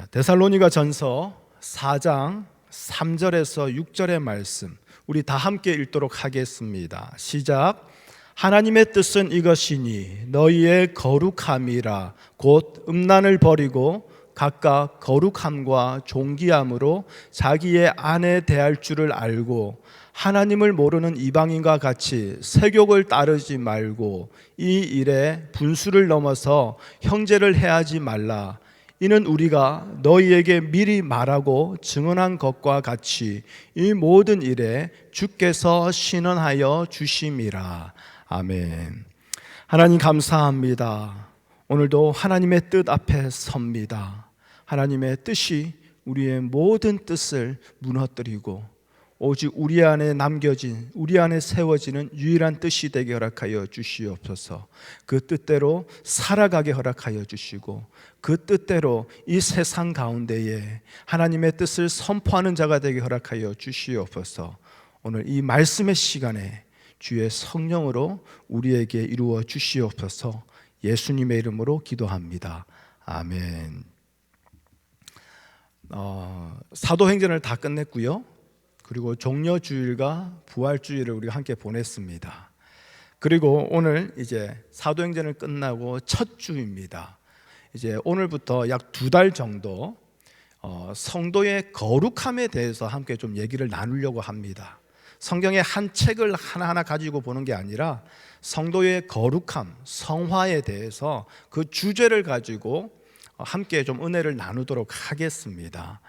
데살로니가 전서 4장 3절에서 6절의 말씀 우리 다 함께 읽도록 하겠습니다. 시작. 하나님의 뜻은 이것이니 너희의 거룩함이라 곧 음란을 버리고 각각 거룩함과 존귀함으로 자기의 아내 대할 줄을 알고 하나님을 모르는 이방인과 같이 세욕을 따르지 말고 이 일에 분수를 넘어서 형제를 해하지 말라. 이는 우리가 너희에게 미리 말하고 증언한 것과 같이 이 모든 일에 주께서 신원하여 주심이라. 아멘. 하나님 감사합니다. 오늘도 하나님의 뜻 앞에 섭니다. 하나님의 뜻이 우리의 모든 뜻을 무너뜨리고 오직 우리 안에 남겨진, 우리 안에 세워지는 유일한 뜻이 되게 허락하여 주시옵소서. 그 뜻대로 살아가게 허락하여 주시고 그 뜻대로 이 세상 가운데에 하나님의 뜻을 선포하는 자가 되게 허락하여 주시옵소서. 오늘 이 말씀의 시간에 주의 성령으로 우리에게 이루어 주시옵소서. 예수님의 이름으로 기도합니다. 아멘. 사도행전을 다 끝냈고요. 그리고 종려주일과 부활주일을 우리가 함께 보냈습니다. 그리고 오늘 이제 사도행전을 끝나고 첫 주입니다. 이제 오늘부터 약 2달 정도 성도의 거룩함에 대해서 함께 좀 얘기를 나누려고 합니다. 성경의 한 책을 하나하나 가지고 보는 게 아니라 성도의 거룩함, 성화에 대해서 그 주제를 가지고 함께 좀 은혜를 나누도록 하겠습니다.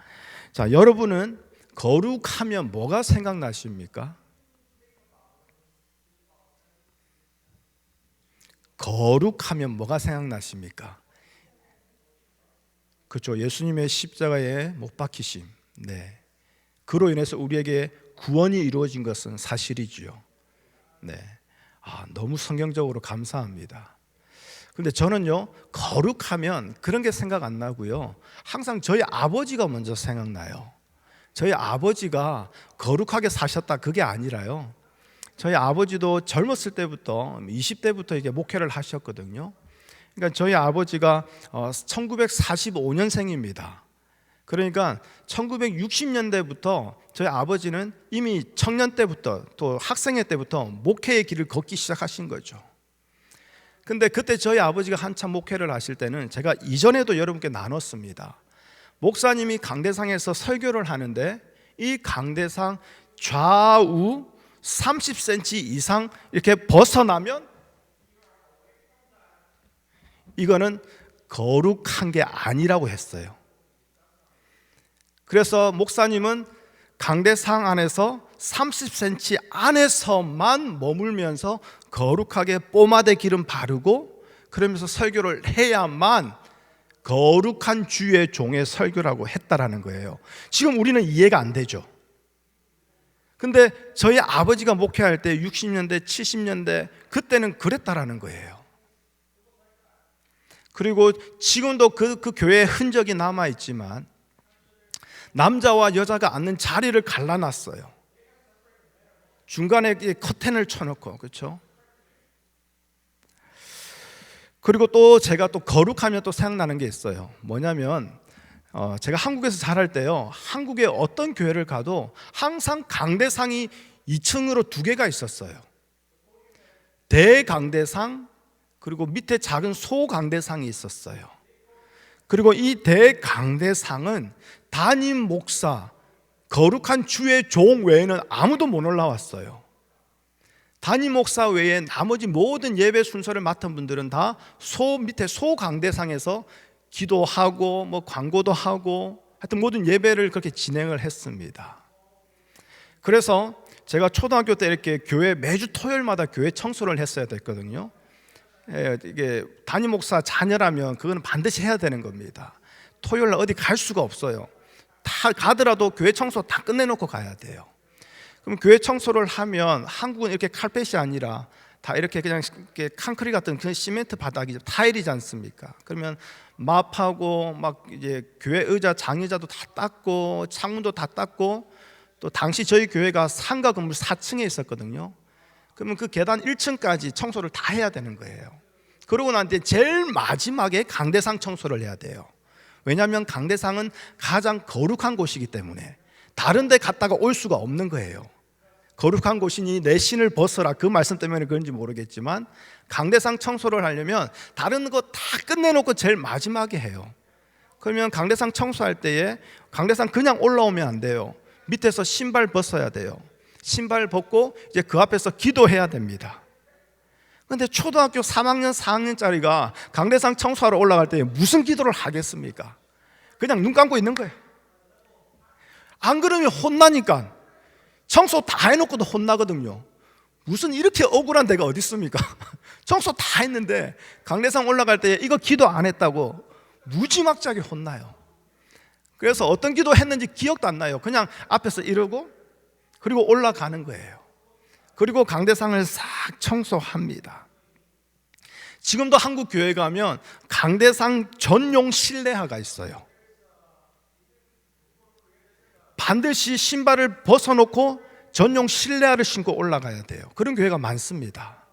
자, 여러분은 거룩하면 뭐가 생각나십니까? 거룩하면 뭐가 생각나십니까? 그렇죠. 예수님의 십자가에 못 박히심. 네. 그로 인해서 우리에게 구원이 이루어진 것은 사실이지요. 네. 너무 성경적으로 감사합니다. 근데 저는요, 거룩하면 그런 게 생각 안 나고요. 항상 저희 아버지가 먼저 생각나요. 저희 아버지가 거룩하게 사셨다 그게 아니라요. 저희 아버지도 젊었을 때부터 20대부터 이게 목회를 하셨거든요. 그러니까 저희 아버지가 1945년생입니다. 그러니까 1960년대부터 저희 아버지는 이미 청년 때부터 또 학생회 때부터 목회의 길을 걷기 시작하신 거죠. 근데 그때 저희 아버지가 한참 목회를 하실 때는 제가 이전에도 여러분께 나눴습니다. 목사님이 강대상에서 설교를 하는데 이 강대상 좌우 30cm 이상 이렇게 벗어나면 이거는 거룩한 게 아니라고 했어요. 그래서 목사님은 강대상 안에서 30cm 안에서만 머물면서 거룩하게 뽀마대 기름 바르고 그러면서 설교를 해야만 거룩한 주의 종의 설교라고 했다라는 거예요. 지금 우리는 이해가 안 되죠. 근데 저희 아버지가 목회할 때 60년대, 70년대 그때는 그랬다라는 거예요. 그리고 지금도 그 교회의 흔적이 남아있지만 남자와 여자가 앉는 자리를 갈라놨어요. 중간에 커튼을 쳐놓고, 그렇죠? 그리고 또 제가 또 거룩하면 또 생각나는 게 있어요. 뭐냐면 제가 한국에서 자랄 때요, 한국의 어떤 교회를 가도 항상 강대상이 2층으로 2개가 있었어요. 대강대상 그리고 밑에 작은 소강대상이 있었어요. 그리고 이 대강대상은 담임 목사, 거룩한 주의 종 외에는 아무도 못 올라왔어요. 담임 목사 외에 나머지 모든 예배 순서를 맡은 분들은 다 밑에 소강대상에서 기도하고 뭐 광고도 하고 하여튼 모든 예배를 그렇게 진행을 했습니다. 그래서 제가 초등학교 때 이렇게 교회 매주 토요일마다 교회 청소를 했어야 됐거든요. 이게 담임 목사 자녀라면 그거는 반드시 해야 되는 겁니다. 토요일 날 어디 갈 수가 없어요. 다 가더라도 교회 청소 다 끝내놓고 가야 돼요. 그럼 교회 청소를 하면 한국은 이렇게 칼펫이 아니라 다 이렇게 그냥 이렇게 concrete 같은 그런 시멘트 바닥이죠. 타일이지 않습니까? 그러면 맙하고 막 이제 교회 의자, 장의자도 다 닦고 창문도 다 닦고 또 당시 저희 교회가 상가 건물 4층에 있었거든요. 그러면 그 계단 1층까지 청소를 다 해야 되는 거예요. 그러고 난 뒤에 제일 마지막에 강대상 청소를 해야 돼요. 왜냐하면 강대상은 가장 거룩한 곳이기 때문에 다른 데 갔다가 올 수가 없는 거예요. 거룩한 곳이니 내 신을 벗어라, 그 말씀 때문에 그런지 모르겠지만 강대상 청소를 하려면 다른 거 다 끝내놓고 제일 마지막에 해요. 그러면 강대상 청소할 때에 강대상 그냥 올라오면 안 돼요. 밑에서 신발 벗어야 돼요. 신발 벗고 이제 그 앞에서 기도해야 됩니다. 근데 초등학교 3학년, 4학년짜리가 강대상 청소하러 올라갈 때 무슨 기도를 하겠습니까? 그냥 눈 감고 있는 거예요. 안 그러면 혼나니까. 청소 다 해놓고도 혼나거든요. 무슨 이렇게 억울한 데가 어디 있습니까? 청소 다 했는데 강대상 올라갈 때 이거 기도 안 했다고 무지막지하게 혼나요. 그래서 어떤 기도 했는지 기억도 안 나요. 그냥 앞에서 이러고 그리고 올라가는 거예요. 그리고 강대상을 싹 청소합니다. 지금도 한국 교회 가면 강대상 전용 실내화가 있어요. 반드시 신발을 벗어놓고 전용 실내화를 신고 올라가야 돼요. 그런 교회가 많습니다.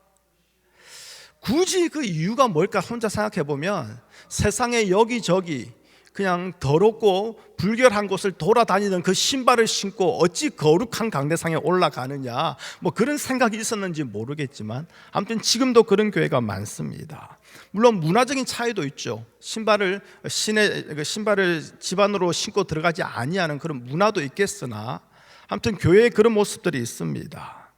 굳이 그 이유가 뭘까 혼자 생각해 보면 세상에 여기저기 그냥 더럽고 불결한 곳을 돌아다니던 그 신발을 신고 어찌 거룩한 강대상에 올라가느냐, 뭐 그런 생각이 있었는지 모르겠지만 아무튼 지금도 그런 교회가 많습니다. 물론 문화적인 차이도 있죠. 신발을 집 안으로 신고 들어가지 아니하는 그런 문화도 있겠으나 아무튼 교회에 그런 모습들이 있습니다.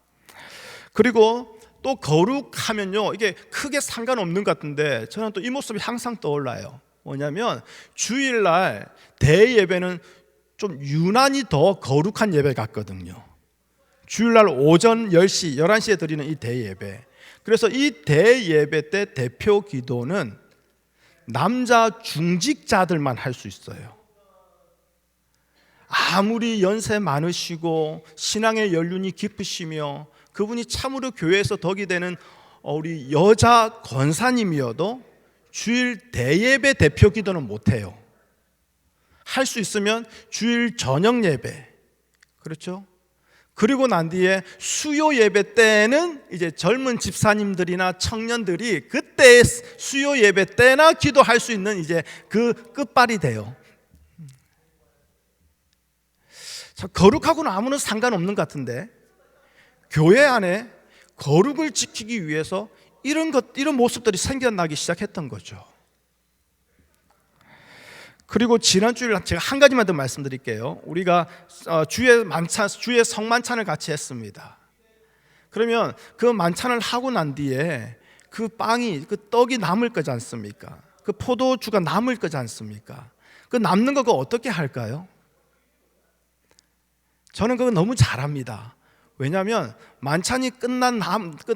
그리고 또 거룩하면요, 이게 크게 상관없는 것 같은데 저는 또 이 모습이 항상 떠올라요. 뭐냐면 주일날 대예배는 좀 유난히 더 거룩한 예배 같거든요. 주일날 오전 10시, 11시에 드리는 이 대예배, 그래서 이 대예배 때 대표 기도는 남자 중직자들만 할 수 있어요. 아무리 연세 많으시고 신앙의 연륜이 깊으시며 그분이 참으로 교회에서 덕이 되는 우리 여자 권사님이어도 주일 대예배 대표 기도는 못해요. 할 수 있으면 주일 저녁 예배, 그렇죠? 그리고 난 뒤에 수요 예배 때는 이제 젊은 집사님들이나 청년들이 그때 수요 예배 때나 기도할 수 있는 이제 그 끝발이 돼요. 거룩하고는 아무런 상관없는 것 같은데 교회 안에 거룩을 지키기 위해서 이런 모습들이 생겨나기 시작했던 거죠. 그리고 지난 주일 제가 한 가지만 더 말씀드릴게요. 우리가 주의 성만찬을 같이 했습니다. 그러면 그 만찬을 하고 난 뒤에 그 떡이 남을 거지 않습니까? 그 포도주가 남을 거지 않습니까? 그 남는 거 그거 어떻게 할까요? 저는 그거 너무 잘합니다. 왜냐하면 만찬이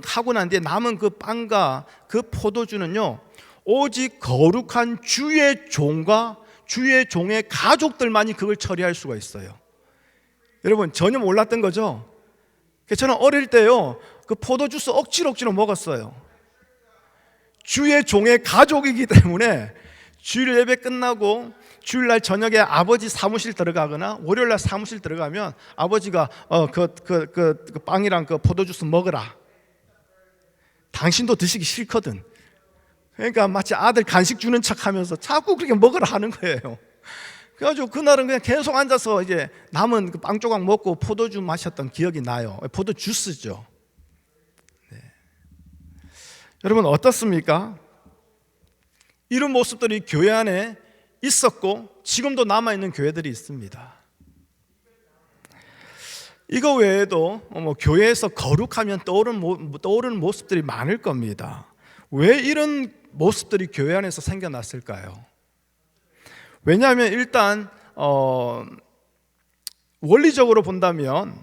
하고 난 뒤에 남은 그 빵과 그 포도주는요, 오직 거룩한 주의 종과 주의 종의 가족들만이 그걸 처리할 수가 있어요. 여러분 전혀 몰랐던 거죠? 저는 어릴 때요, 그 포도주스 억지로 먹었어요. 주의 종의 가족이기 때문에 주일 예배 끝나고 주일날 저녁에 아버지 사무실 들어가거나 월요일날 사무실 들어가면 아버지가 그 빵이랑 그 포도주스 먹어라. 당신도 드시기 싫거든. 그러니까 마치 아들 간식 주는 척하면서 자꾸 그렇게 먹으라 하는 거예요. 그래가지고 그날은 그냥 계속 앉아서 이제 남은 그 빵 조각 먹고 포도주 마셨던 기억이 나요. 포도주스죠. 네. 여러분 어떻습니까? 이런 모습들이 교회 안에 있었고 지금도 남아있는 교회들이 있습니다. 이거 외에도 교회에서 거룩하면 떠오르는 모습들이 많을 겁니다. 왜 이런 모습들이 교회 안에서 생겨났을까요? 왜냐하면 일단 원리적으로 본다면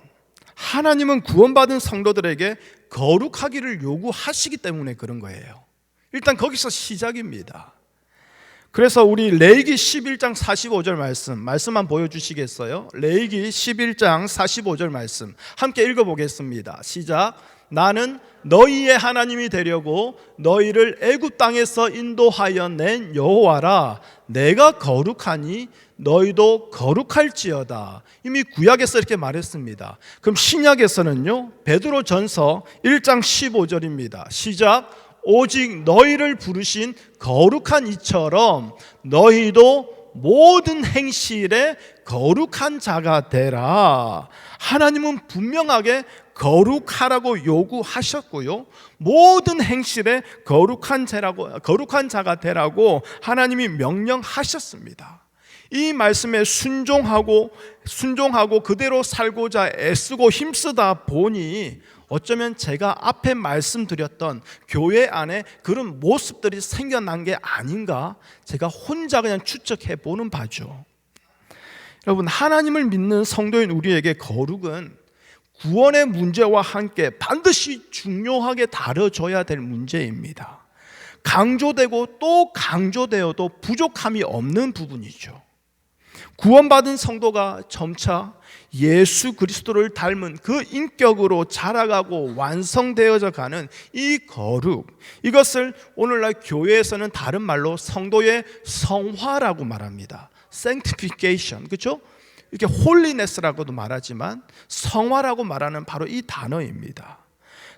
하나님은 구원받은 성도들에게 거룩하기를 요구하시기 때문에 그런 거예요. 일단 거기서 시작입니다. 그래서 우리 레위기 11장 45절 말씀만 보여주시겠어요? 레위기 11장 45절 말씀 함께 읽어보겠습니다. 시작. 나는 너희의 하나님이 되려고 너희를 애굽 땅에서 인도하여 낸 여호와라. 내가 거룩하니 너희도 거룩할지어다. 이미 구약에서 이렇게 말했습니다. 그럼 신약에서는요, 베드로전서 1장 15절입니다. 시작. 오직 너희를 부르신 거룩한 이처럼 너희도 모든 행실에 거룩한 자가 되라. 하나님은 분명하게 거룩하라고 요구하셨고요, 모든 행실에 거룩한 자가 되라고 하나님이 명령하셨습니다. 이 말씀에 순종하고 그대로 살고자 애쓰고 힘쓰다 보니 어쩌면 제가 앞에 말씀드렸던 교회 안에 그런 모습들이 생겨난 게 아닌가, 제가 혼자 그냥 추측해 보는 바죠. 여러분, 하나님을 믿는 성도인 우리에게 거룩은 구원의 문제와 함께 반드시 중요하게 다뤄져야 될 문제입니다. 강조되고 또 강조되어도 부족함이 없는 부분이죠. 구원받은 성도가 점차 예수 그리스도를 닮은 그 인격으로 자라가고 완성되어져 가는 이 거룩, 이것을 오늘날 교회에서는 다른 말로 성도의 성화라고 말합니다. sanctification, 그렇죠? 이렇게 홀리네스라고도 말하지만 성화라고 말하는 바로 이 단어입니다.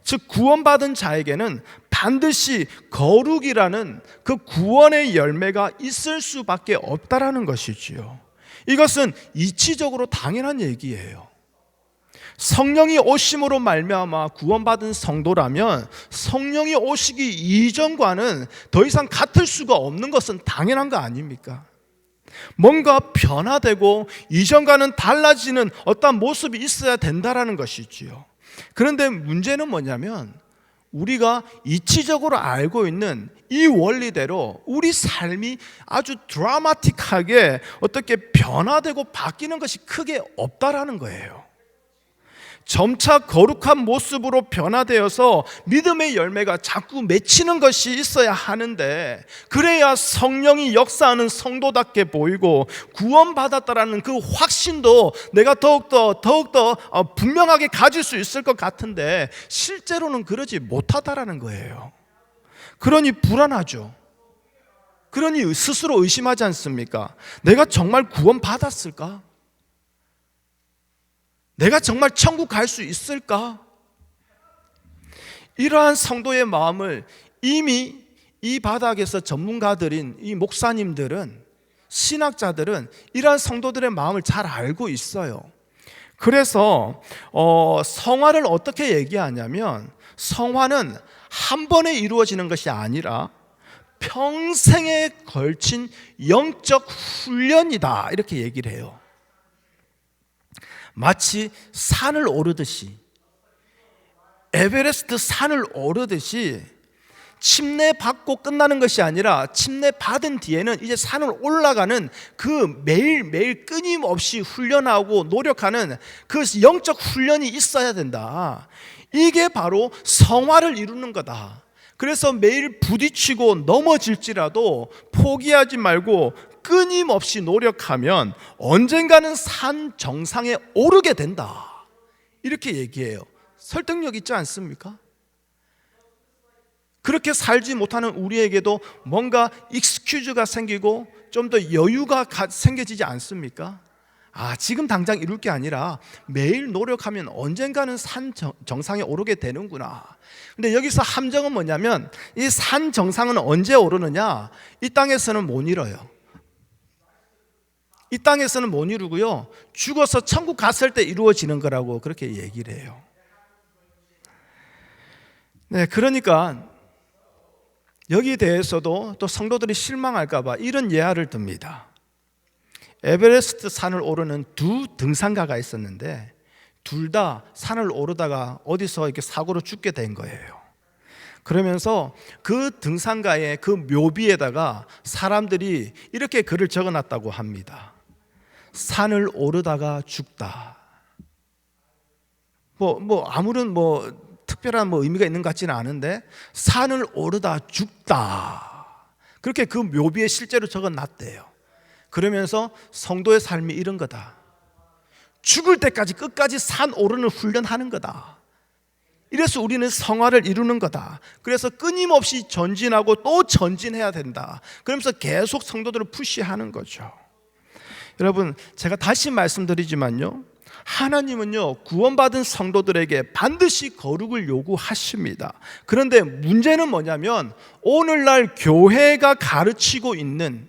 즉, 구원받은 자에게는 반드시 거룩이라는 그 구원의 열매가 있을 수밖에 없다라는 것이지요. 이것은 이치적으로 당연한 얘기예요. 성령이 오심으로 말미암아 구원받은 성도라면 성령이 오시기 이전과는 더 이상 같을 수가 없는 것은 당연한 거 아닙니까? 뭔가 변화되고 이전과는 달라지는 어떤 모습이 있어야 된다라는 것이지요. 그런데 문제는 뭐냐면, 우리가 이치적으로 알고 있는 이 원리대로 우리 삶이 아주 드라마틱하게 어떻게 변화되고 바뀌는 것이 크게 없다라는 거예요. 점차 거룩한 모습으로 변화되어서 믿음의 열매가 자꾸 맺히는 것이 있어야 하는데, 그래야 성령이 역사하는 성도답게 보이고 구원받았다라는 그 확신도 내가 더욱더 분명하게 가질 수 있을 것 같은데 실제로는 그러지 못하다라는 거예요. 그러니 불안하죠. 그러니 스스로 의심하지 않습니까? 내가 정말 구원받았을까? 내가 정말 천국 갈 수 있을까? 이러한 성도의 마음을 이미 이 바닥에서 전문가들인 이 목사님들은, 신학자들은 이러한 성도들의 마음을 잘 알고 있어요. 그래서 성화를 어떻게 얘기하냐면, 성화는 한 번에 이루어지는 것이 아니라 평생에 걸친 영적 훈련이다, 이렇게 얘기를 해요. 마치 산을 오르듯이, 에베레스트 산을 오르듯이 침례 받고 끝나는 것이 아니라 침례 받은 뒤에는 이제 산을 올라가는 그 매일매일 끊임없이 훈련하고 노력하는 그 영적 훈련이 있어야 된다. 이게 바로 성화를 이루는 거다. 그래서 매일 부딪히고 넘어질지라도 포기하지 말고 끊임없이 노력하면 언젠가는 산 정상에 오르게 된다, 이렇게 얘기해요. 설득력 있지 않습니까? 그렇게 살지 못하는 우리에게도 뭔가 익스큐즈가 생기고 좀 더 여유가 생겨지지 않습니까? 지금 당장 이룰 게 아니라 매일 노력하면 언젠가는 산 정상에 오르게 되는구나. 근데 여기서 함정은 뭐냐면, 이 산 정상은 언제 오르느냐? 이 땅에서는 못 이뤄요. 이 땅에서는 못 이루고요, 죽어서 천국 갔을 때 이루어지는 거라고 그렇게 얘기를 해요. 네, 그러니까 여기에 대해서도 또 성도들이 실망할까 봐 이런 예화를 듭니다. 에베레스트 산을 오르는 두 등산가가 있었는데 둘 다 산을 오르다가 어디서 이렇게 사고로 죽게 된 거예요. 그러면서 그 등산가의 그 묘비에다가 사람들이 이렇게 글을 적어놨다고 합니다. 산을 오르다가 죽다. 아무런 특별한 의미가 있는 것 같지는 않은데, 산을 오르다 죽다, 그렇게 그 묘비에 실제로 적어놨대요. 그러면서 성도의 삶이 이런 거다. 죽을 때까지 끝까지 산 오르는 훈련하는 거다. 이래서 우리는 성화를 이루는 거다. 그래서 끊임없이 전진하고 또 전진해야 된다. 그러면서 계속 성도들을 푸시하는 거죠. 여러분, 제가 다시 말씀드리지만요, 하나님은요 구원받은 성도들에게 반드시 거룩을 요구하십니다. 그런데 문제는 뭐냐면, 오늘날 교회가 가르치고 있는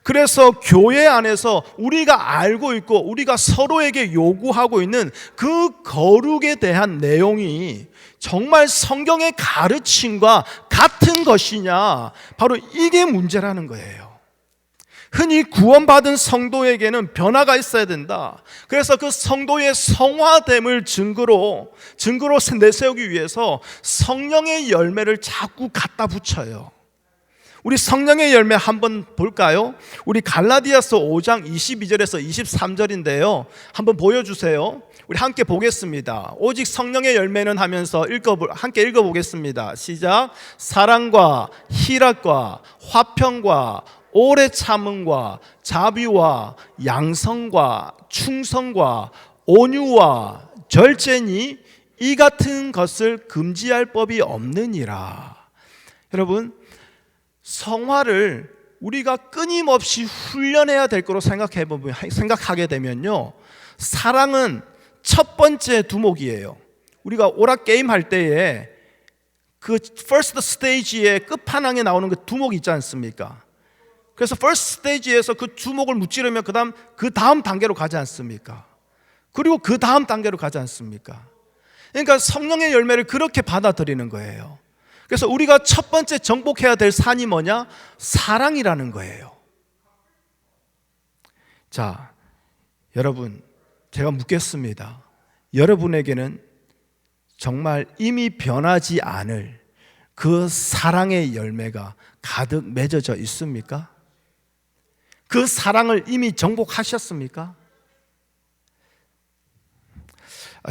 그래서 교회 안에서 우리가 알고 있고 우리가 서로에게 요구하고 있는 그 거룩에 대한 내용이 정말 성경의 가르침과 같은 것이냐, 바로 이게 문제라는 거예요. 흔히 구원받은 성도에게는 변화가 있어야 된다. 그래서 그 성도의 성화됨을 증거로 내세우기 위해서 성령의 열매를 자꾸 갖다 붙여요. 우리 성령의 열매 한번 볼까요? 우리 갈라디아서 5장 22절에서 23절인데요. 한번 보여주세요. 우리 함께 보겠습니다. 오직 성령의 열매는 하면서 함께 읽어보겠습니다. 시작. 사랑과 희락과 화평과 오래 참음과 자비와 양성과 충성과 온유와 절제니 이 같은 것을 금지할 법이 없느니라. 여러분, 성화를 우리가 끊임없이 훈련해야 될 거로 생각하게 되면요, 사랑은 첫 번째 두목이에요. 우리가 오락 게임 할 때에 그 first stage의 끝판왕에 나오는 그 두목이 있지 않습니까? 그래서 first stage에서 그 두목을 무찌르면 그 다음 단계로 가지 않습니까? 그리고 그 다음 단계로 가지 않습니까? 그러니까 성령의 열매를 그렇게 받아들이는 거예요. 그래서 우리가 첫 번째 정복해야 될 산이 뭐냐? 사랑이라는 거예요. 자, 여러분, 제가 묻겠습니다. 여러분에게는 정말 이미 변하지 않을 그 사랑의 열매가 가득 맺어져 있습니까? 그 사랑을 이미 정복하셨습니까?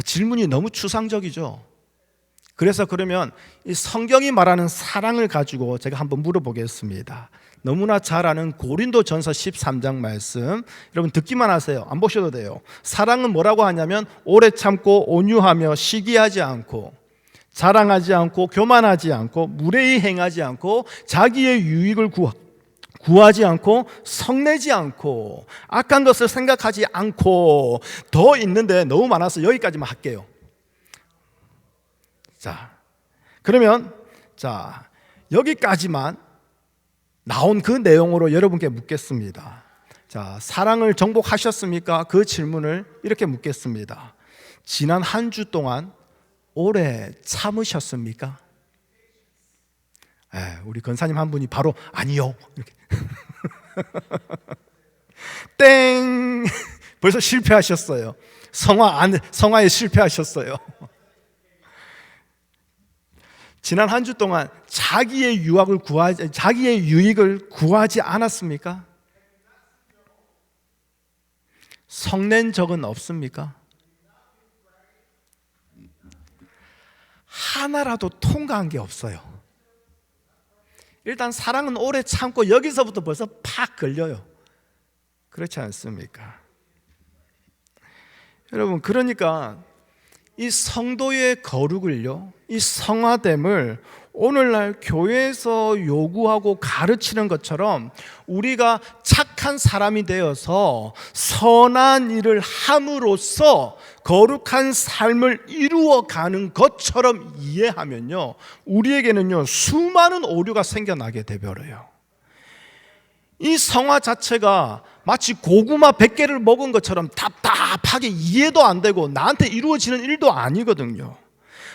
질문이 너무 추상적이죠. 그래서 그러면 이 성경이 말하는 사랑을 가지고 제가 한번 물어보겠습니다. 너무나 잘 아는 고린도전서 13장 말씀, 여러분 듣기만 하세요. 안 보셔도 돼요. 사랑은 뭐라고 하냐면 오래 참고 온유하며 시기하지 않고 자랑하지 않고 교만하지 않고 무례히 행하지 않고 자기의 유익을 구하지 않고 성내지 않고 악한 것을 생각하지 않고, 더 있는데 너무 많아서 여기까지만 할게요. 자, 그러면 여기까지만 나온 그 내용으로 여러분께 묻겠습니다. 자, 사랑을 정복하셨습니까? 그 질문을 이렇게 묻겠습니다. 지난 한 주 동안 오래 참으셨습니까? 우리 권사님 한 분이 바로 아니요 이렇게 땡, 벌써 실패하셨어요. 성화에 실패하셨어요. 지난 한 주 동안 자기의 유익을 구하지 않았습니까? 성낸 적은 없습니까? 하나라도 통과한 게 없어요. 일단 사랑은 오래 참고 여기서부터 벌써 팍 걸려요. 그렇지 않습니까? 여러분, 그러니까 이 성도의 거룩을요, 이 성화됨을 오늘날 교회에서 요구하고 가르치는 것처럼 우리가 착한 사람이 되어서 선한 일을 함으로써 거룩한 삶을 이루어가는 것처럼 이해하면요, 우리에게는요 수많은 오류가 생겨나게 되버려요. 이 성화 자체가 마치 고구마 100개를 먹은 것처럼 답답하게 이해도 안 되고 나한테 이루어지는 일도 아니거든요.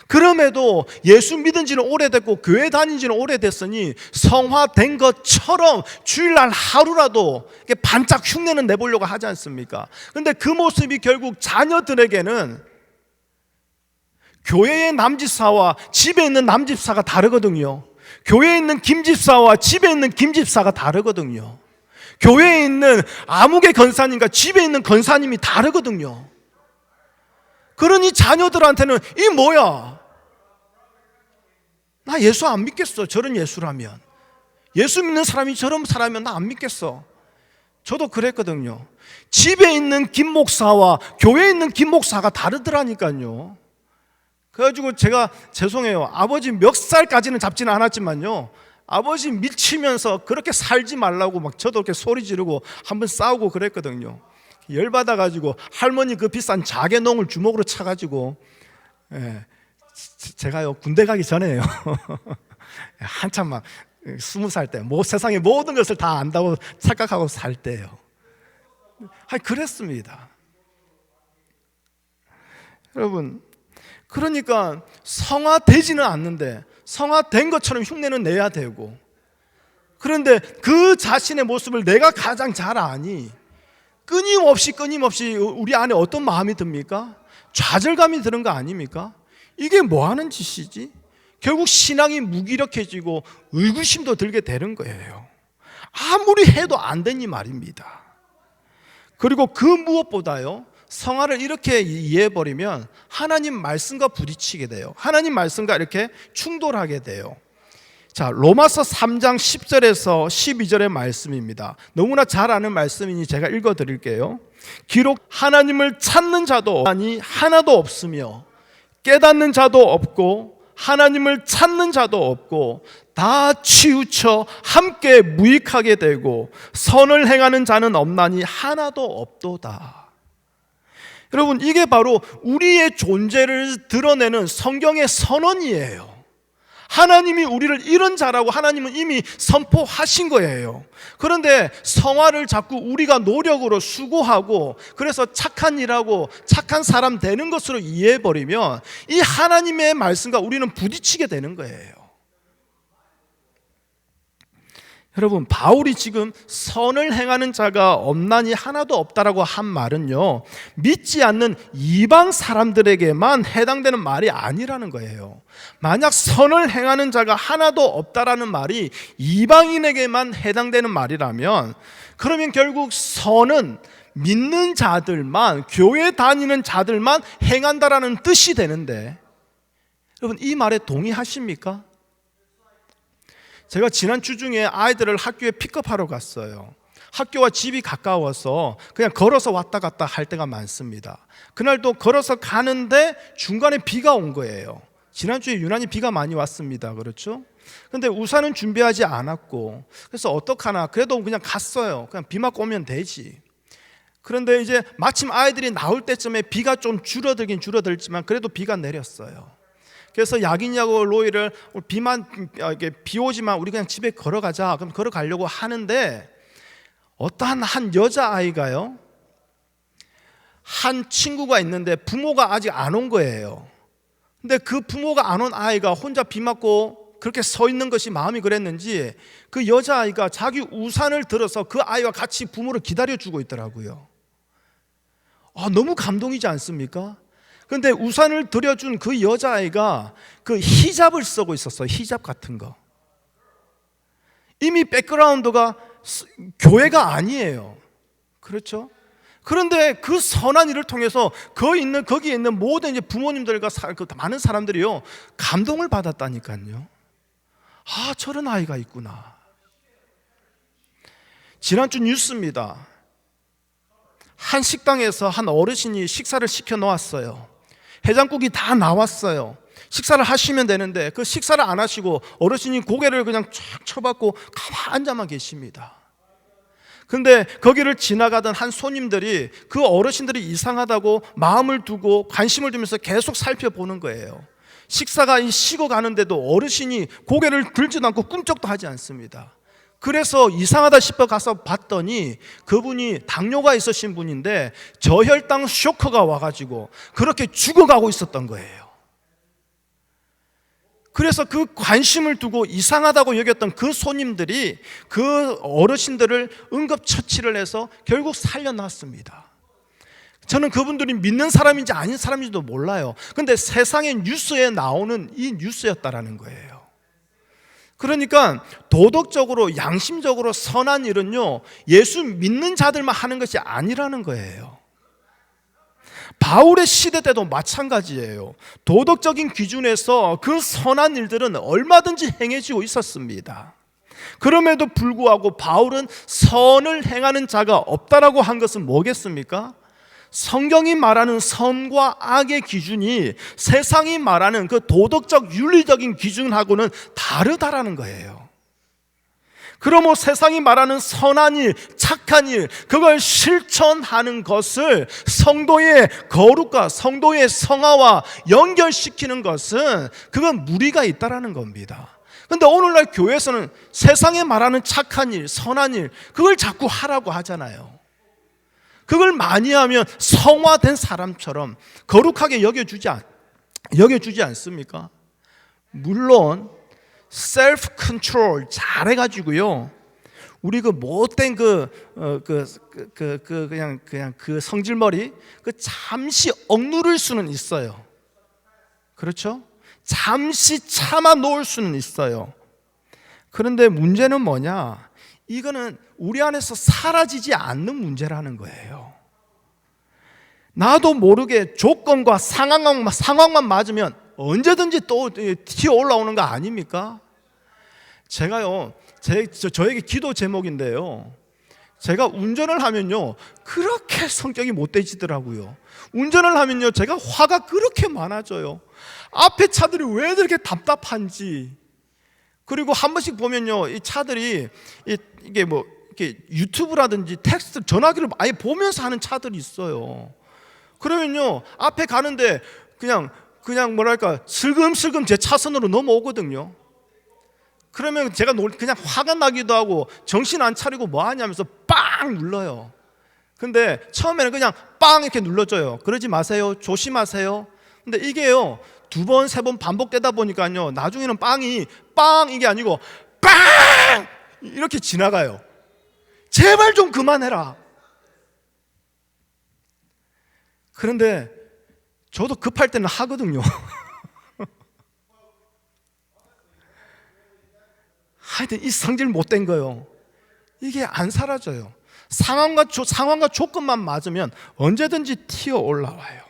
그럼에도 예수 믿은 지는 오래됐고 교회 다닌 지는 오래됐으니 성화된 것처럼 주일날 하루라도 반짝 흉내는 내보려고 하지 않습니까? 그런데 그 모습이 결국 자녀들에게는 교회의 남집사와 집에 있는 남집사가 다르거든요. 교회에 있는 김집사와 집에 있는 김집사가 다르거든요. 교회에 있는 아무개 권사님과 집에 있는 권사님이 다르거든요. 그러니 자녀들한테는 이 뭐야? 나 예수 안 믿겠어. 저런 예수라면. 예수 믿는 사람이 저런 사람이면 나 안 믿겠어. 저도 그랬거든요. 집에 있는 김 목사와 교회에 있는 김 목사가 다르더라니까요. 그래가지고 제가 죄송해요. 아버지 멱살까지는 잡지는 않았지만요, 아버지 미치면서 그렇게 살지 말라고 막 저도 이렇게 소리 지르고 한번 싸우고 그랬거든요. 열받아가지고 할머니 그 비싼 자개농을 주먹으로 차가지고, 제가요 군대 가기 전에요 한참 막 20살 때 세상의 모든 것을 다 안다고 착각하고 살 때요. 그랬습니다. 여러분, 그러니까 성화되지는 않는데 성화된 것처럼 흉내는 내야 되고, 그런데 그 자신의 모습을 내가 가장 잘 아니 끊임없이 우리 안에 어떤 마음이 듭니까? 좌절감이 드는 거 아닙니까? 이게 뭐 하는 짓이지? 결국 신앙이 무기력해지고 의구심도 들게 되는 거예요. 아무리 해도 안 되니 말입니다. 그리고 그 무엇보다요, 성화를 이렇게 이해해버리면 하나님 말씀과 부딪히게 돼요. 하나님 말씀과 이렇게 충돌하게 돼요. 자, 로마서 3장 10절에서 12절의 말씀입니다. 너무나 잘 아는 말씀이니 제가 읽어드릴게요. 기록 하나님을 찾는 자도 아니 하나도 없으며 깨닫는 자도 없고 하나님을 찾는 자도 없고 다 치우쳐 함께 무익하게 되고 선을 행하는 자는 없나니 하나도 없도다. 여러분, 이게 바로 우리의 존재를 드러내는 성경의 선언이에요. 하나님이 우리를 이런 자라고 하나님은 이미 선포하신 거예요. 그런데 성화를 자꾸 우리가 노력으로 수고하고 그래서 착한 일하고 착한 사람 되는 것으로 이해해버리면 이 하나님의 말씀과 우리는 부딪히게 되는 거예요. 여러분, 바울이 지금 선을 행하는 자가 없나니 하나도 없다라고 한 말은요, 믿지 않는 이방 사람들에게만 해당되는 말이 아니라는 거예요. 만약 선을 행하는 자가 하나도 없다라는 말이 이방인에게만 해당되는 말이라면, 그러면 결국 선은 믿는 자들만, 교회 다니는 자들만 행한다라는 뜻이 되는데, 여러분, 이 말에 동의하십니까? 제가 지난 주 중에 아이들을 학교에 픽업하러 갔어요. 학교와 집이 가까워서 그냥 걸어서 왔다 갔다 할 때가 많습니다. 그날도 걸어서 가는데 중간에 비가 온 거예요. 지난주에 유난히 비가 많이 왔습니다. 그렇죠? 근데 우산은 준비하지 않았고, 그래서 어떡하나 그래도 그냥 갔어요. 그냥 비만 오면 되지. 그런데 이제 마침 아이들이 나올 때쯤에 비가 좀 줄어들긴 줄어들지만 그래도 비가 내렸어요. 그래서 약이냐고 로이를 비 오지만 우리 그냥 집에 걸어가자. 그럼 걸어가려고 하는데 어떠한 한 여자아이가요, 한 친구가 있는데 부모가 아직 안 온 거예요. 근데 그 부모가 안 온 아이가 혼자 비 맞고 그렇게 서 있는 것이 마음이 그랬는지 그 여자아이가 자기 우산을 들어서 그 아이와 같이 부모를 기다려주고 있더라고요. 너무 감동이지 않습니까? 그런데 우산을 들여준 그 여자아이가 그 히잡을 쓰고 있었어요. 히잡 같은 거. 이미 백그라운드가 교회가 아니에요. 그렇죠? 그런데 그 선한 일을 통해서 거기에 있는 모든 이제 부모님들과 많은 사람들이요, 감동을 받았다니까요. 저런 아이가 있구나. 지난주 뉴스입니다. 한 식당에서 한 어르신이 식사를 시켜 놓았어요. 해장국이 다 나왔어요. 식사를 하시면 되는데 그 식사를 안 하시고 어르신이 고개를 그냥 쫙 쳐박고 가만히 앉아만 계십니다. 근데 거기를 지나가던 한 손님들이 그 어르신들이 이상하다고 마음을 두고 관심을 두면서 계속 살펴보는 거예요. 식사가 식어가는데도 어르신이 고개를 들지도 않고 꿈쩍도 하지 않습니다. 그래서 이상하다 싶어 가서 봤더니 그분이 당뇨가 있으신 분인데 저혈당 쇼크가 와가지고 그렇게 죽어가고 있었던 거예요. 그래서 그 관심을 두고 이상하다고 여겼던 그 손님들이 그 어르신들을 응급처치를 해서 결국 살려놨습니다. 저는 그분들이 믿는 사람인지 아닌 사람인지도 몰라요. 근데 세상의 뉴스에 나오는 이 뉴스였다라는 거예요. 그러니까 도덕적으로 양심적으로 선한 일은요, 예수 믿는 자들만 하는 것이 아니라는 거예요. 바울의 시대 때도 마찬가지예요. 도덕적인 기준에서 그 선한 일들은 얼마든지 행해지고 있었습니다. 그럼에도 불구하고 바울은 선을 행하는 자가 없다라고 한 것은 뭐겠습니까? 성경이 말하는 선과 악의 기준이 세상이 말하는 그 도덕적 윤리적인 기준하고는 다르다라는 거예요. 그러므로 세상이 말하는 선한 일, 착한 일, 그걸 실천하는 것을 성도의 거룩과 성도의 성화와 연결시키는 것은 그건 무리가 있다라는 겁니다. 근데 오늘날 교회에서는 세상에 말하는 착한 일, 선한 일, 그걸 자꾸 하라고 하잖아요. 그걸 많이 하면 성화된 사람처럼 거룩하게 여겨주지 않습니까? 물론 셀프 컨트롤 잘해가지고요, 우리 그 못된 그냥 그 성질머리 잠시 억누를 수는 있어요. 그렇죠? 잠시 참아 놓을 수는 있어요. 그런데 문제는 뭐냐? 이거는 우리 안에서 사라지지 않는 문제라는 거예요. 나도 모르게 조건과 상황만 맞으면 언제든지 또 튀어 올라오는 거 아닙니까? 제가요, 저에게 기도 제목인데요, 제가 운전을 하면요 그렇게 성격이 못되지더라고요. 운전을 하면요 제가 화가 그렇게 많아져요. 앞에 차들이 왜 이렇게 답답한지. 그리고 한 번씩 보면요, 이 차들이 이게 뭐 이렇게 유튜브라든지 텍스트, 전화기를 아예 보면서 하는 차들이 있어요. 그러면요 앞에 가는데 그냥 뭐랄까 슬금슬금 제 차선으로 넘어오거든요. 그러면 제가 그냥 화가 나기도 하고 정신 안 차리고 뭐 하냐면서 빵 눌러요. 근데 처음에는 그냥 빵 이렇게 눌러줘요. 그러지 마세요, 조심하세요. 근데 이게요 2번, 3번 반복되다 보니까요 나중에는 빵이 빵 이게 아니고 빵 이렇게 지나가요. 제발 좀 그만해라. 그런데 저도 급할 때는 하거든요. 하여튼 이 성질 못된 거요, 이게 안 사라져요. 상황과 조건만 맞으면 언제든지 튀어 올라와요.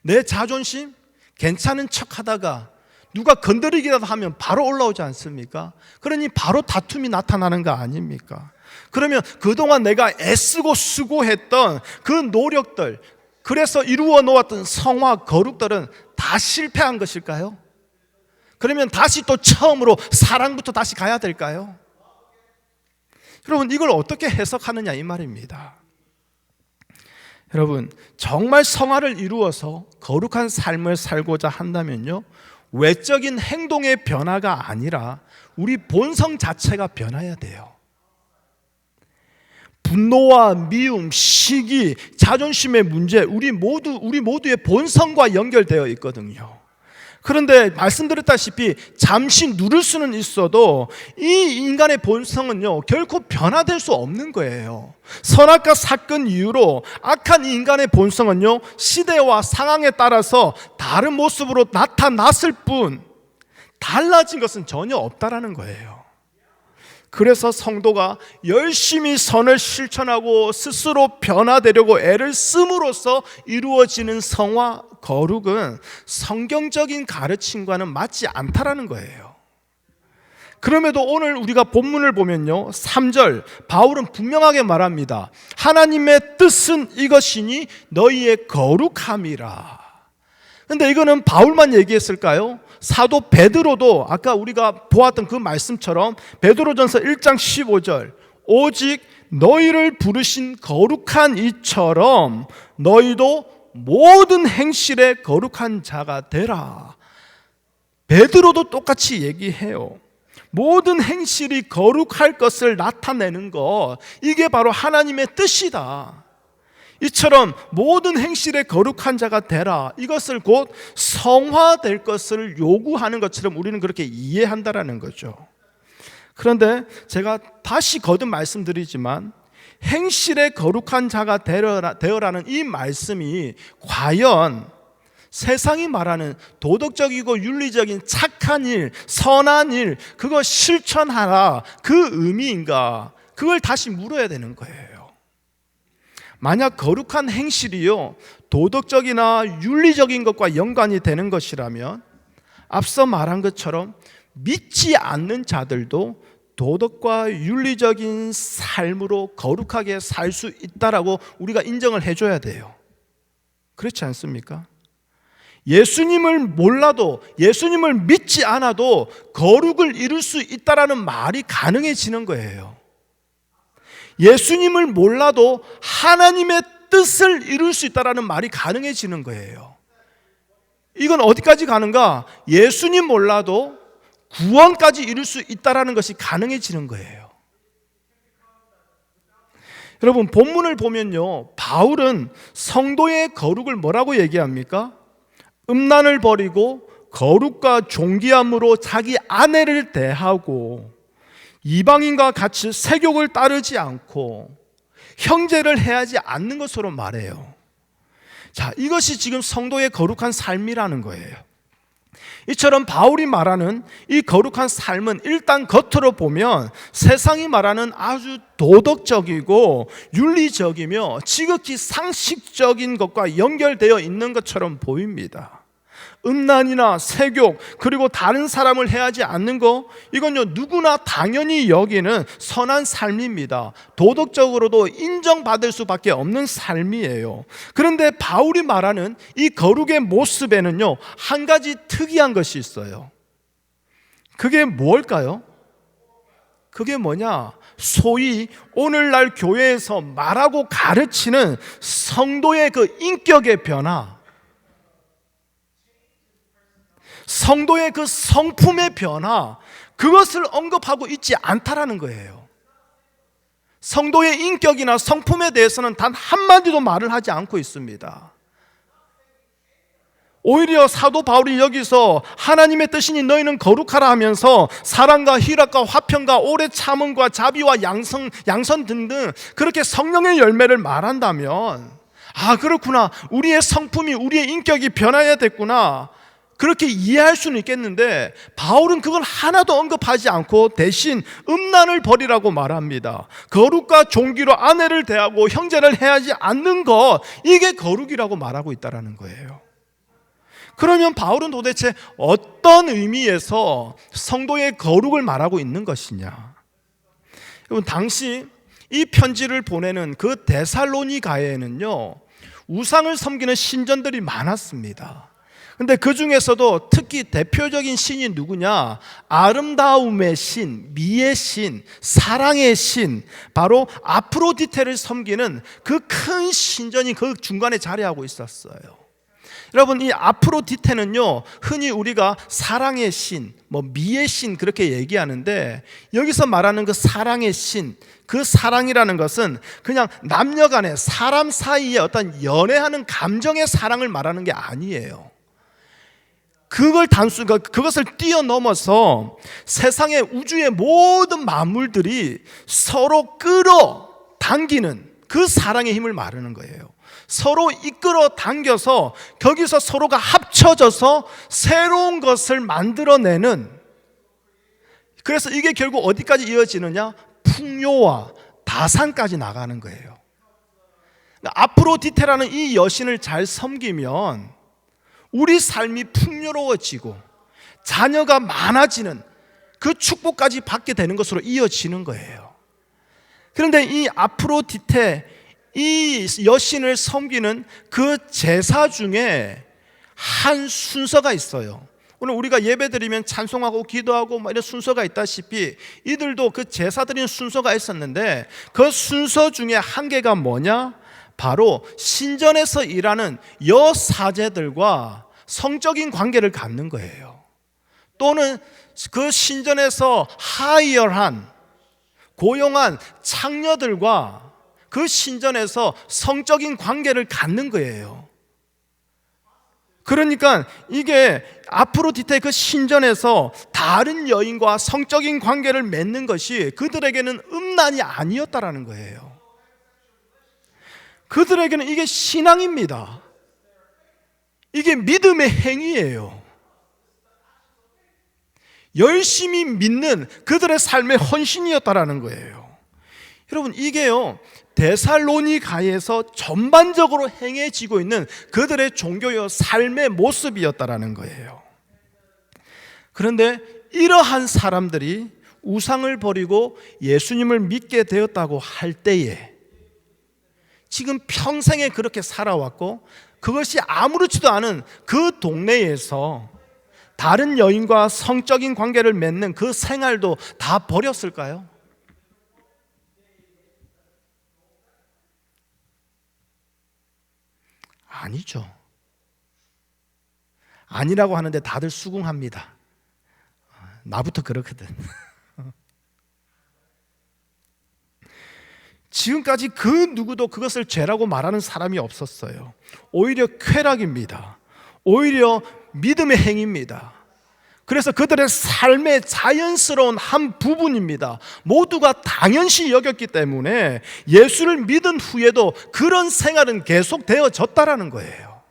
내 자존심 괜찮은 척 하다가 누가 건드리기라도 하면 바로 올라오지 않습니까? 그러니 바로 다툼이 나타나는 거 아닙니까? 그러면 그동안 내가 애쓰고 수고했던 그 노력들, 그래서 이루어 놓았던 성화, 거룩들은 다 실패한 것일까요? 그러면 다시 또 처음으로 사랑부터 다시 가야 될까요? 여러분, 이걸 어떻게 해석하느냐 이 말입니다. 여러분, 정말 성화를 이루어서 거룩한 삶을 살고자 한다면요, 외적인 행동의 변화가 아니라 우리 본성 자체가 변화해야 돼요. 분노와 미움, 시기, 자존심의 문제, 우리 모두의 본성과 연결되어 있거든요. 그런데 말씀드렸다시피 잠시 누를 수는 있어도 이 인간의 본성은요 결코 변화될 수 없는 거예요. 선악과 사건 이후로 악한 이 인간의 본성은요 시대와 상황에 따라서 다른 모습으로 나타났을 뿐 달라진 것은 전혀 없다라는 거예요. 그래서 성도가 열심히 선을 실천하고 스스로 변화되려고 애를 씀으로써 이루어지는 성화, 거룩은 성경적인 가르침과는 맞지 않다라는 거예요. 그럼에도 오늘 우리가 본문을 보면요 3절 바울은 분명하게 말합니다. 하나님의 뜻은 이것이니 너희의 거룩함이라. 그런데 이거는 바울만 얘기했을까요? 사도 베드로도 아까 우리가 보았던 그 말씀처럼 베드로전서 1장 15절 오직 너희를 부르신 거룩한 이처럼 너희도 모든 행실에 거룩한 자가 되라. 베드로도 똑같이 얘기해요. 모든 행실이 거룩할 것을 나타내는 것, 이게 바로 하나님의 뜻이다. 이처럼 모든 행실에 거룩한 자가 되라, 이것을 곧 성화될 것을 요구하는 것처럼 우리는 그렇게 이해한다라는 거죠. 그런데 제가 다시 거듭 말씀드리지만 행실에 거룩한 자가 되어라는 이 말씀이 과연 세상이 말하는 도덕적이고 윤리적인 착한 일, 선한 일, 그거 실천하라, 그 의미인가? 그걸 다시 물어야 되는 거예요. 만약 거룩한 행실이요 도덕적이나 윤리적인 것과 연관이 되는 것이라면 앞서 말한 것처럼 믿지 않는 자들도 도덕과 윤리적인 삶으로 거룩하게 살 수 있다라고 우리가 인정을 해줘야 돼요. 그렇지 않습니까? 예수님을 몰라도, 예수님을 믿지 않아도 거룩을 이룰 수 있다라는 말이 가능해지는 거예요. 예수님을 몰라도 하나님의 뜻을 이룰 수 있다라는 말이 가능해지는 거예요. 이건 어디까지 가는가? 예수님 몰라도 구원까지 이룰 수 있다는 것이 가능해지는 거예요. 여러분, 본문을 보면요, 바울은 성도의 거룩을 뭐라고 얘기합니까? 음란을 버리고 거룩과 존귀함으로 자기 아내를 대하고 이방인과 같이 세욕을 따르지 않고 형제를 해하지 않는 것으로 말해요. 자, 이것이 지금 성도의 거룩한 삶이라는 거예요. 이처럼 바울이 말하는 이 거룩한 삶은 일단 겉으로 보면 세상이 말하는 아주 도덕적이고 윤리적이며 지극히 상식적인 것과 연결되어 있는 것처럼 보입니다. 음란이나 세욕, 그리고 다른 사람을 해하지 않는 거, 이건요 누구나 당연히 여기는 선한 삶입니다. 도덕적으로도 인정받을 수밖에 없는 삶이에요. 그런데 바울이 말하는 이 거룩의 모습에는요 한 가지 특이한 것이 있어요. 그게 뭘까요? 그게 뭐냐? 소위 오늘날 교회에서 말하고 가르치는 성도의 그 인격의 변화, 성도의 그 성품의 변화, 그것을 언급하고 있지 않다라는 거예요. 성도의 인격이나 성품에 대해서는 단 한마디도 말을 하지 않고 있습니다. 오히려 사도 바울이 여기서 하나님의 뜻이니 너희는 거룩하라 하면서 사랑과 희락과 화평과 오래 참음과 자비와 양선 등등 그렇게 성령의 열매를 말한다면, 아, 그렇구나, 우리의 성품이, 우리의 인격이 변해야 됐구나, 그렇게 이해할 수는 있겠는데 바울은 그걸 하나도 언급하지 않고 대신 음란을 버리라고 말합니다. 거룩과 존귀로 아내를 대하고 형제를 해하지 않는 것, 이게 거룩이라고 말하고 있다는 거예요. 그러면 바울은 도대체 어떤 의미에서 성도의 거룩을 말하고 있는 것이냐? 여러분, 당시 이 편지를 보내는 그 데살로니가에는요 우상을 섬기는 신전들이 많았습니다. 근데 그 중에서도 특히 대표적인 신이 누구냐? 아름다움의 신, 미의 신, 사랑의 신, 바로 아프로디테를 섬기는 그 큰 신전이 그 중간에 자리하고 있었어요. 여러분, 이 아프로디테는요 흔히 우리가 사랑의 신, 미의 신 그렇게 얘기하는데, 여기서 말하는 그 사랑의 신, 그 사랑이라는 것은 그냥 남녀 간에, 사람 사이에 어떤 연애하는 감정의 사랑을 말하는 게 아니에요. 그것을 뛰어넘어서 세상의 우주의 모든 만물들이 서로 끌어당기는 그 사랑의 힘을 말하는 거예요. 서로 이끌어 당겨서 거기서 서로가 합쳐져서 새로운 것을 만들어내는, 그래서 이게 결국 어디까지 이어지느냐? 풍요와 다산까지 나가는 거예요. 아프로디테라는 이 여신을 잘 섬기면 우리 삶이 풍요로워지고 자녀가 많아지는 그 축복까지 받게 되는 것으로 이어지는 거예요. 그런데 이 아프로디테, 이 여신을 섬기는 그 제사 중에 한 순서가 있어요. 오늘 우리가 예배 드리면 찬송하고 기도하고 이런 순서가 있다시피 이들도 그 제사 드리는 순서가 있었는데, 그 순서 중에 한 개가 뭐냐? 바로 신전에서 일하는 여사제들과 성적인 관계를 갖는 거예요. 또는 그 신전에서 하이어한, 고용한 창녀들과 그 신전에서 성적인 관계를 갖는 거예요. 그러니까 이게 아프로디테 그 신전에서 다른 여인과 성적인 관계를 맺는 것이 그들에게는 음란이 아니었다라는 거예요. 그들에게는 이게 신앙입니다. 이게 믿음의 행위예요. 열심히 믿는 그들의 삶의 헌신이었다라는 거예요. 여러분, 이게요 데살로니가에서 전반적으로 행해지고 있는 그들의 종교의 삶의 모습이었다라는 거예요. 그런데 이러한 사람들이 우상을 버리고 예수님을 믿게 되었다고 할 때에, 지금 평생에 그렇게 살아왔고 그것이 아무렇지도 않은 그 동네에서 다른 여인과 성적인 관계를 맺는 그 생활도 다 버렸을까요? 아니죠. 아니라고 하는데 다들 수긍합니다. 나부터 그렇거든. 지금까지 그 누구도 그것을 죄라고 말하는 사람이 없었어요. 오히려 쾌락입니다. 오히려 믿음의 행위입니다. 그래서 그들의 삶의 자연스러운 한 부분입니다. 모두가 당연시 여겼기 때문에 예수를 믿은 후에도 그런 생활은 계속되어졌다라는 거예요.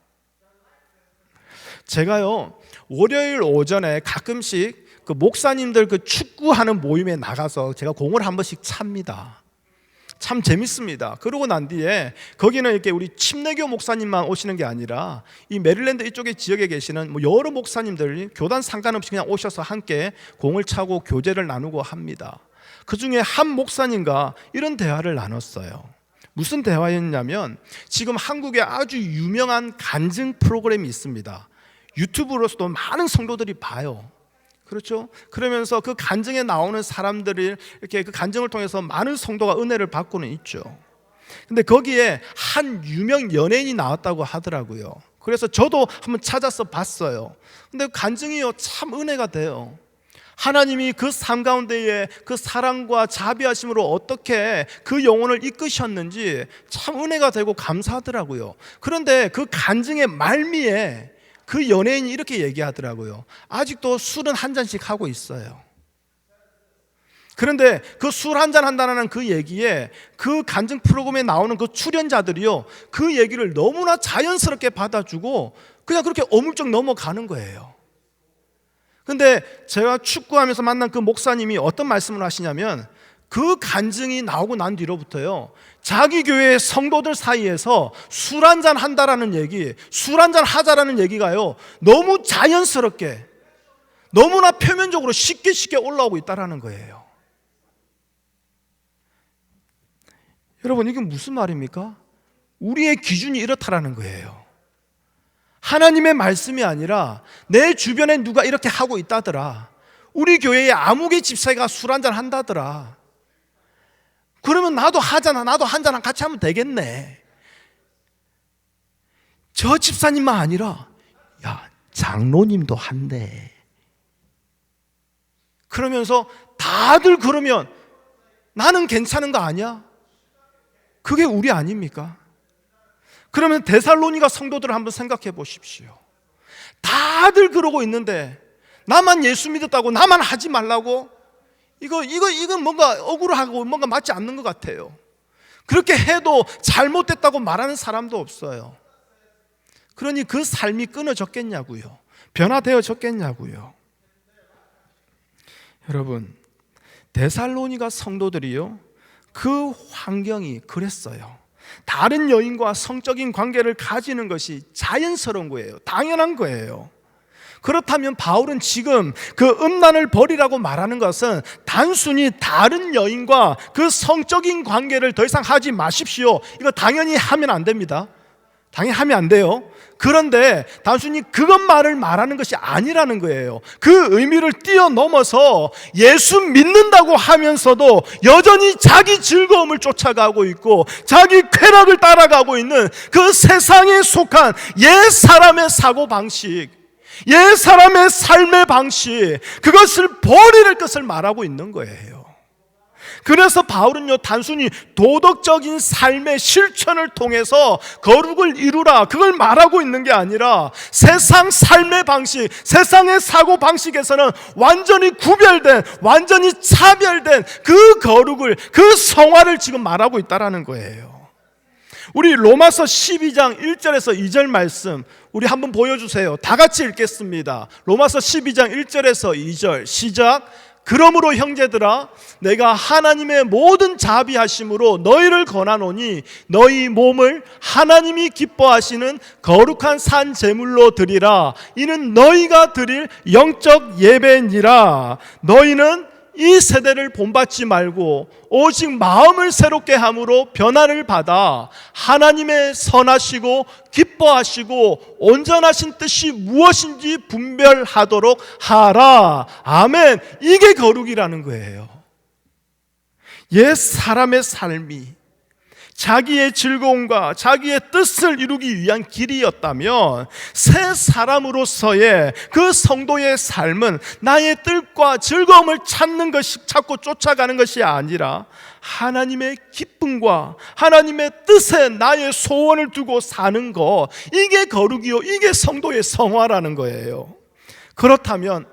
제가요, 월요일 오전에 가끔씩 그 목사님들 그 축구하는 모임에 나가서 제가 공을 한 번씩 찹니다. 참 재밌습니다. 그러고 난 뒤에 거기는 이렇게 우리 침례교 목사님만 오시는 게 아니라 이 메릴랜드 이쪽의 지역에 계시는 뭐 여러 목사님들이 교단 상관없이 그냥 오셔서 함께 공을 차고 교제를 나누고 합니다. 그 중에 한 목사님과 이런 대화를 나눴어요. 무슨 대화였냐면, 지금 한국에 아주 유명한 간증 프로그램이 있습니다. 유튜브로서도 많은 성도들이 봐요. 그렇죠? 그러면서 그 간증에 나오는 사람들이 이렇게 그 간증을 통해서 많은 성도가 은혜를 받고는 있죠. 근데 거기에 한 유명 연예인이 나왔다고 하더라고요. 그래서 저도 한번 찾아서 봤어요. 근데 간증이요, 참 은혜가 돼요. 하나님이 그 삶 가운데에 그 사랑과 자비하심으로 어떻게 그 영혼을 이끄셨는지 참 은혜가 되고 감사하더라고요. 그런데 그 간증의 말미에 그 연예인이 이렇게 얘기하더라고요. 아직도 술은 한 잔씩 하고 있어요. 그런데 그 술 한 잔 한다는 그 얘기에 그 간증 프로그램에 나오는 그 출연자들이요, 그 얘기를 너무나 자연스럽게 받아주고 그냥 그렇게 어물쩍 넘어가는 거예요. 근데 제가 축구하면서 만난 그 목사님이 어떤 말씀을 하시냐면, 그 간증이 나오고 난 뒤로부터요, 자기 교회 성도들 사이에서 술 한잔 한다라는 얘기, 술 한잔 하자라는 얘기가요, 너무 자연스럽게, 너무나 표면적으로 쉽게 올라오고 있다라는 거예요. 여러분, 이게 무슨 말입니까? 우리의 기준이 이렇다라는 거예요. 하나님의 말씀이 아니라 내 주변에 누가 이렇게 하고 있다더라, 우리 교회에 아무개 집사가 술 한잔 한다더라, 그러면 나도 하잖아, 나도 한잔 같이 하면 되겠네. 저 집사님만 아니라 야, 장로님도 한대. 그러면서 다들 그러면 나는 괜찮은 거 아니야? 그게 우리 아닙니까? 그러면 데살로니가 성도들을 한번 생각해 보십시오. 다들 그러고 있는데 나만 예수 믿었다고, 나만 하지 말라고? 이건 뭔가 억울하고 뭔가 맞지 않는 것 같아요. 그렇게 해도 잘못됐다고 말하는 사람도 없어요. 그러니 그 삶이 끊어졌겠냐고요. 변화되어졌겠냐고요. 여러분, 데살로니가 성도들이요, 그 환경이 그랬어요. 다른 여인과 성적인 관계를 가지는 것이 자연스러운 거예요. 당연한 거예요. 그렇다면 바울은 지금 그 음란을 버리라고 말하는 것은 단순히 다른 여인과 그 성적인 관계를 더 이상 하지 마십시오, 이거 당연히 하면 안 됩니다. 당연히 하면 안 돼요. 그런데 단순히 그것만을 말하는 것이 아니라는 거예요. 그 의미를 뛰어넘어서 예수 믿는다고 하면서도 여전히 자기 즐거움을 쫓아가고 있고 자기 쾌락을 따라가고 있는 그 세상에 속한 옛 사람의 사고방식, 옛 사람의 삶의 방식, 그것을 버릴 것을 말하고 있는 거예요. 그래서 바울은요, 단순히 도덕적인 삶의 실천을 통해서 거룩을 이루라, 그걸 말하고 있는 게 아니라 세상 삶의 방식, 세상의 사고 방식에서는 완전히 구별된, 완전히 차별된 그 거룩을, 그 성화를 지금 말하고 있다라는 거예요. 우리 로마서 12장 1절에서 2절 말씀 우리 한번 보여주세요. 다 같이 읽겠습니다. 로마서 12장 1절에서 2절 시작. 그러므로 형제들아, 내가 하나님의 모든 자비하심으로 너희를 권하노니 너희 몸을 하나님이 기뻐하시는 거룩한 산 제물로 드리라. 이는 너희가 드릴 영적 예배니라. 너희는 이 세대를 본받지 말고 오직 마음을 새롭게 함으로 변화를 받아 하나님의 선하시고 기뻐하시고 온전하신 뜻이 무엇인지 분별하도록 하라. 아멘. 이게 거룩이라는 거예요. 옛 사람의 삶이 자기의 즐거움과 자기의 뜻을 이루기 위한 길이었다면 새 사람으로서의 그 성도의 삶은 나의 뜻과 즐거움을 찾고 쫓아가는 것이 아니라 하나님의 기쁨과 하나님의 뜻에 나의 소원을 두고 사는 것, 이게 거룩이요, 이게 성도의 성화라는 거예요. 그렇다면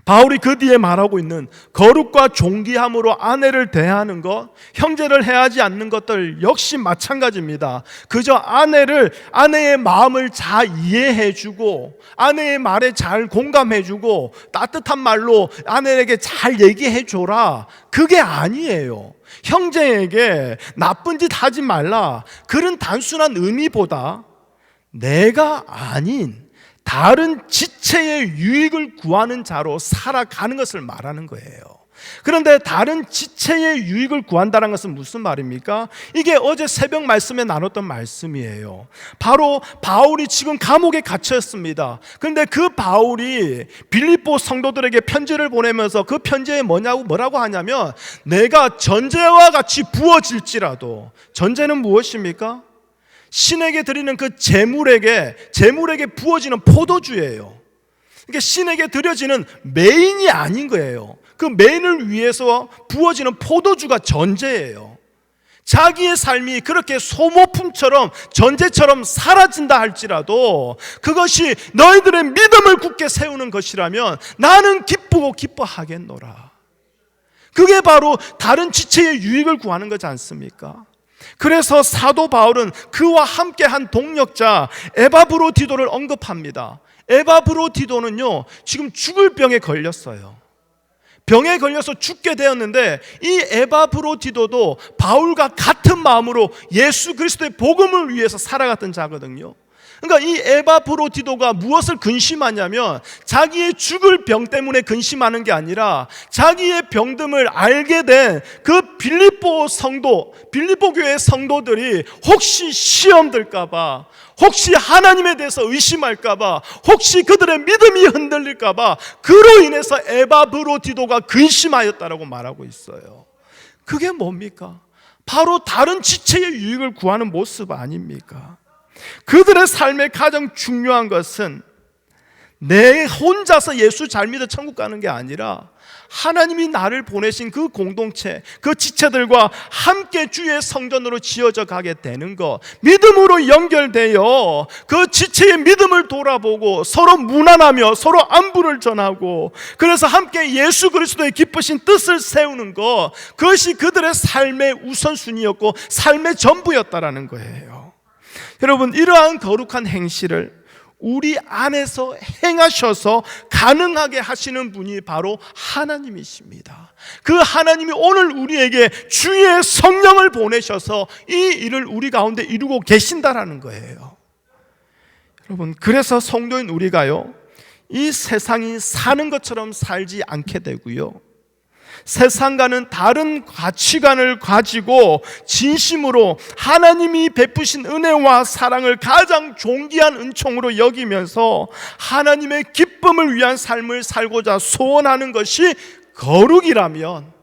바울이 그 뒤에 말하고 있는 거룩과 존귀함으로 아내를 대하는 것, 형제를 해하지 않는 것들 역시 마찬가지입니다. 그저 아내의 마음을 잘 이해해주고 아내의 말에 잘 공감해주고 따뜻한 말로 아내에게 잘 얘기해줘라, 그게 아니에요. 형제에게 나쁜 짓 하지 말라, 그런 단순한 의미보다 내가 아닌 다른 지체의 유익을 구하는 자로 살아가는 것을 말하는 거예요. 그런데 다른 지체의 유익을 구한다는 것은 무슨 말입니까? 이게 어제 새벽 말씀에 나눴던 말씀이에요. 바로 바울이 지금 감옥에 갇혔습니다. 그런데 그 바울이 빌립보 성도들에게 편지를 보내면서 그 편지에 뭐라고 하냐면, 내가 전제와 같이 부어질지라도, 전제는 무엇입니까? 신에게 드리는 그 제물에게 부어지는 포도주예요. 그러니까 신에게 드려지는 메인이 아닌 거예요. 그 메인을 위해서 부어지는 포도주가 전제예요. 자기의 삶이 그렇게 소모품처럼, 전제처럼 사라진다 할지라도 그것이 너희들의 믿음을 굳게 세우는 것이라면 나는 기쁘고 기뻐하겠노라. 그게 바로 다른 지체의 유익을 구하는 거지 않습니까? 그래서 사도 바울은 그와 함께한 동력자 에바브로디도를 언급합니다. 에바브로디도는요, 지금 죽을 병에 걸렸어요. 병에 걸려서 죽게 되었는데, 이 에바브로디도도 바울과 같은 마음으로 예수 그리스도의 복음을 위해서 살아갔던 자거든요. 그러니까 이 에바브로디도가 무엇을 근심하냐면, 자기의 죽을 병 때문에 근심하는 게 아니라 자기의 병듦을 알게 된 그 빌립보 교회 성도들이 혹시 시험 들까봐, 혹시 하나님에 대해서 의심할까봐, 혹시 그들의 믿음이 흔들릴까봐, 그로 인해서 에바브로디도가 근심하였다라고 말하고 있어요. 그게 뭡니까? 바로 다른 지체의 유익을 구하는 모습 아닙니까? 그들의 삶의 가장 중요한 것은 내 혼자서 예수 잘 믿어 천국 가는 게 아니라 하나님이 나를 보내신 그 공동체, 그 지체들과 함께 주의 성전으로 지어져 가게 되는 것, 믿음으로 연결되어 그 지체의 믿음을 돌아보고 서로 무난하며 서로 안부를 전하고, 그래서 함께 예수 그리스도의 기쁘신 뜻을 세우는 것, 그것이 그들의 삶의 우선순위였고 삶의 전부였다라는 거예요. 여러분, 이러한 거룩한 행실을 우리 안에서 행하셔서 가능하게 하시는 분이 바로 하나님이십니다. 그 하나님이 오늘 우리에게 주의 성령을 보내셔서 이 일을 우리 가운데 이루고 계신다라는 거예요. 여러분, 그래서 성도인 우리가요, 이 세상이 사는 것처럼 살지 않게 되고요, 세상과는 다른 가치관을 가지고 진심으로 하나님이 베푸신 은혜와 사랑을 가장 존귀한 은총으로 여기면서 하나님의 기쁨을 위한 삶을 살고자 소원하는 것이 거룩이라면,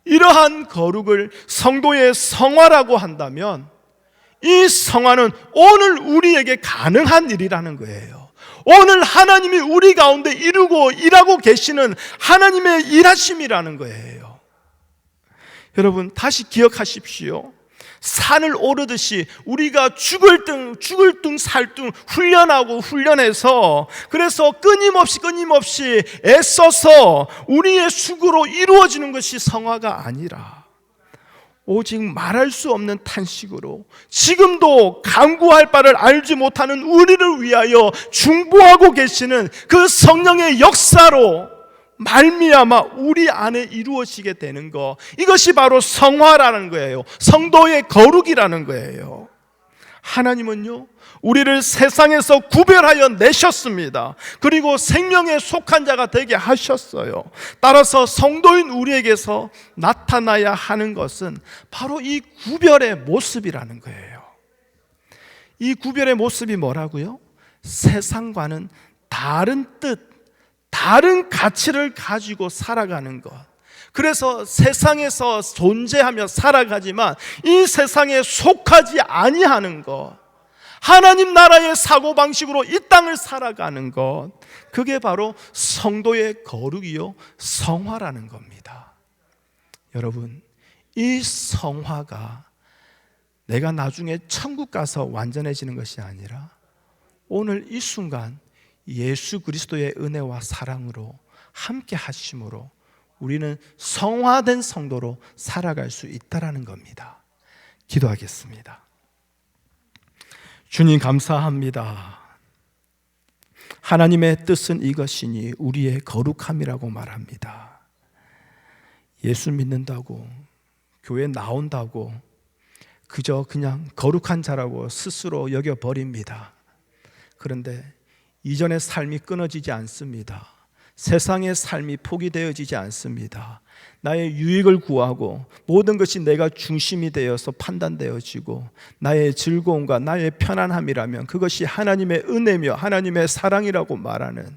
이러한 거룩을 성도의 성화라고 한다면 이 성화는 오늘 우리에게 가능한 일이라는 거예요. 오늘 하나님이 우리 가운데 이루고 일하고 계시는 하나님의 일하심이라는 거예요. 여러분, 다시 기억하십시오. 산을 오르듯이 우리가 죽을 둥 살 둥 훈련해서, 그래서 끊임없이 애써서 우리의 수고로 이루어지는 것이 성화가 아니라 오직 말할 수 없는 탄식으로 지금도 간구할 바를 알지 못하는 우리를 위하여 중보하고 계시는 그 성령의 역사로 말미암아 우리 안에 이루어지게 되는 것, 이것이 바로 성화라는 거예요. 성도의 거룩이라는 거예요. 하나님은요, 우리를 세상에서 구별하여 내셨습니다. 그리고 생명에 속한 자가 되게 하셨어요. 따라서 성도인 우리에게서 나타나야 하는 것은 바로 이 구별의 모습이라는 거예요. 이 구별의 모습이 뭐라고요? 세상과는 다른 뜻, 다른 가치를 가지고 살아가는 것, 그래서 세상에서 존재하며 살아가지만 이 세상에 속하지 아니하는 것, 하나님 나라의 사고방식으로 이 땅을 살아가는 것, 그게 바로 성도의 거룩이요 성화라는 겁니다. 여러분, 이 성화가 내가 나중에 천국 가서 완전해지는 것이 아니라 오늘 이 순간 예수 그리스도의 은혜와 사랑으로 함께 하심으로 우리는 성화된 성도로 살아갈 수 있다라는 겁니다. 기도하겠습니다. 주님 감사합니다. 하나님의 뜻은 이것이니 우리의 거룩함이라고 말합니다. 예수 믿는다고, 교회 나온다고 그저 그냥 거룩한 자라고 스스로 여겨버립니다. 그런데 이전의 삶이 끊어지지 않습니다. 세상의 삶이 포기되어지지 않습니다. 나의 유익을 구하고 모든 것이 내가 중심이 되어서 판단되어지고 나의 즐거움과 나의 편안함이라면 그것이 하나님의 은혜며 하나님의 사랑이라고 말하는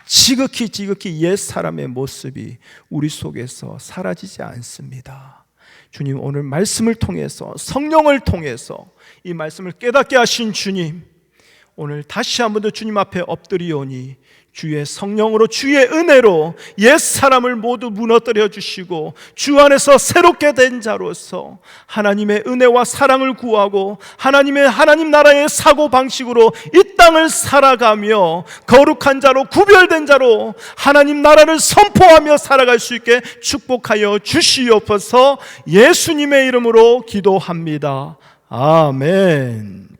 지극히 옛 사람의 모습이 우리 속에서 사라지지 않습니다. 주님, 오늘 말씀을 통해서, 성령을 통해서 이 말씀을 깨닫게 하신 주님, 오늘 다시 한 번 더 주님 앞에 엎드리오니 주의 성령으로, 주의 은혜로 옛 사람을 모두 무너뜨려 주시고 주 안에서 새롭게 된 자로서 하나님의 은혜와 사랑을 구하고 하나님 나라의 사고방식으로 이 땅을 살아가며 거룩한 자로, 구별된 자로 하나님 나라를 선포하며 살아갈 수 있게 축복하여 주시옵소서. 예수님의 이름으로 기도합니다. 아멘.